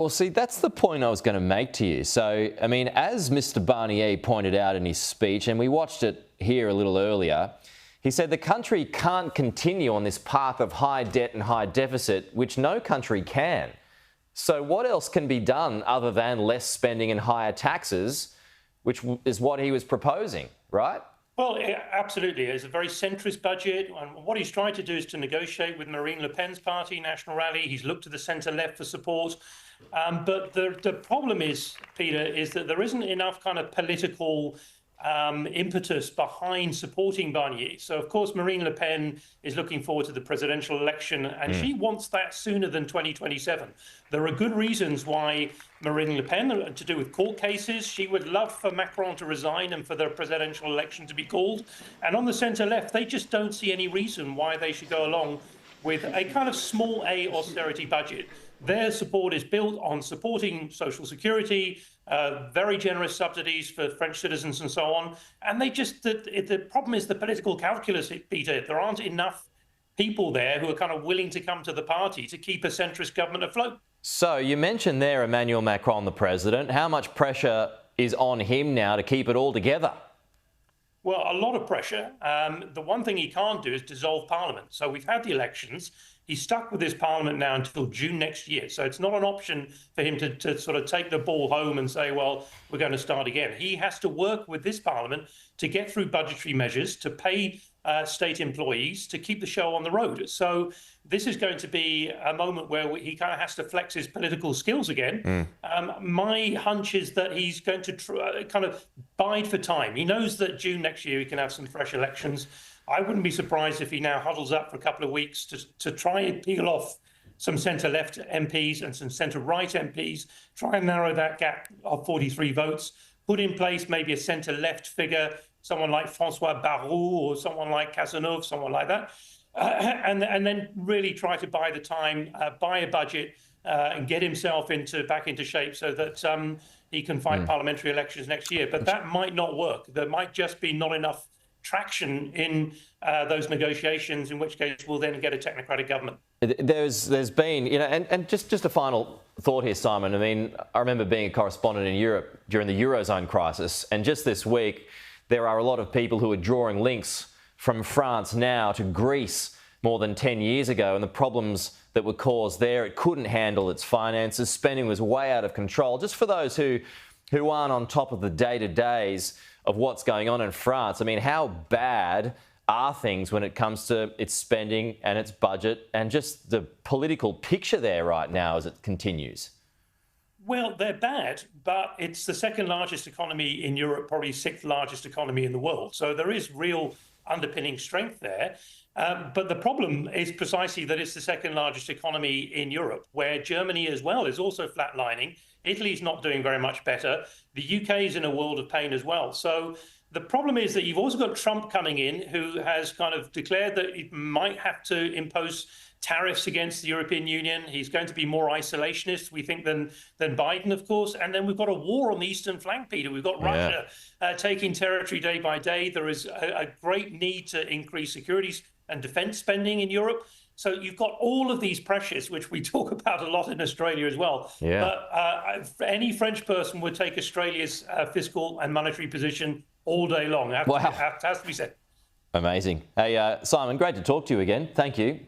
Well, see, that's the point I was going to make to you. So, I mean, as Mr Barnier pointed out in his speech, and we watched it here a little earlier, he said the country can't continue on this path of high debt and high deficit, which no country can. So what else can be done other than less spending and higher taxes, which is what he was proposing, right? Well, absolutely. It's a very centrist budget. And what he's trying to do is to negotiate with Marine Le Pen's party, National Rally. He's looked to the centre-left for support. But the problem is, Peter, is that there isn't enough kind of political impetus behind supporting Barnier. So, of course, Marine Le Pen is looking forward to the presidential election, and she wants that sooner than 2027. There are good reasons why Marine Le Pen, to do with court cases, she would love for Macron to resign and for the presidential election to be called. And on the centre-left, they just don't see any reason why they should go along with a kind of small A austerity budget. Their support is built on supporting social security, very generous subsidies for French citizens and so on. And they just, the problem is the political calculus, Peter. There aren't enough people there who are kind of willing to come to the party to keep a centrist government afloat. So you mentioned there Emmanuel Macron, the president. How much pressure is on him now to keep it all together? Well, a lot of pressure. The one thing he can't do is dissolve Parliament. So we've had the elections. He's stuck with this Parliament now until June next year. So it's not an option for him to sort of take the ball home and say, well, we're going to start again. He has to work with this Parliament to get through budgetary measures, to pay state employees, to keep the show on the road. So this is going to be a moment where he kind of has to flex his political skills again. My hunch is that he's going to kind of bide for time. He knows that June next year he can have some fresh elections. I wouldn't be surprised if he now huddles up for a couple of weeks to try and peel off some centre-left MPs and some centre-right MPs, try and narrow that gap of 43 votes, put in place maybe a centre-left figure, someone like François Bayrou or someone like Cazeneuve, someone like that, and then really try to buy the time, buy a budget, and get himself back into shape so that he can fight parliamentary elections next year. But that might not work. There might just be not enough traction in those negotiations, in which case we'll then get a technocratic government. There's been, you know, and just a final thought here, Simon. I mean, I remember being a correspondent in Europe during the Eurozone crisis, and just this week there are a lot of people who are drawing links from France now to Greece more than 10 years ago, and the problems that were caused there. It couldn't handle its finances. Spending was way out of control. Just for those who aren't on top of the day-to-days of what's going on in France, I mean, how bad are things when it comes to its spending and its budget and just the political picture there right now as it continues? Well, they're bad, but it's the second largest economy in Europe, probably sixth largest economy in the world. So there is real underpinning strength there. But the problem is precisely that it's the second largest economy in Europe, where Germany as well is also flatlining. Italy's not doing very much better. The UK is in a world of pain as well. So the problem is that you've also got Trump coming in, who has kind of declared that he might have to impose tariffs against the European Union. He's going to be more isolationist, we think, than Biden, of course. And then we've got a war on the eastern flank, Peter. We've got Russia taking territory day by day. There is a great need to increase security and defense spending in Europe. So you've got all of these pressures, which we talk about a lot in Australia as well. But any French person would take Australia's fiscal and monetary position all day long. It has to be said. Amazing. Hey, Simon, great to talk to you again. Thank you.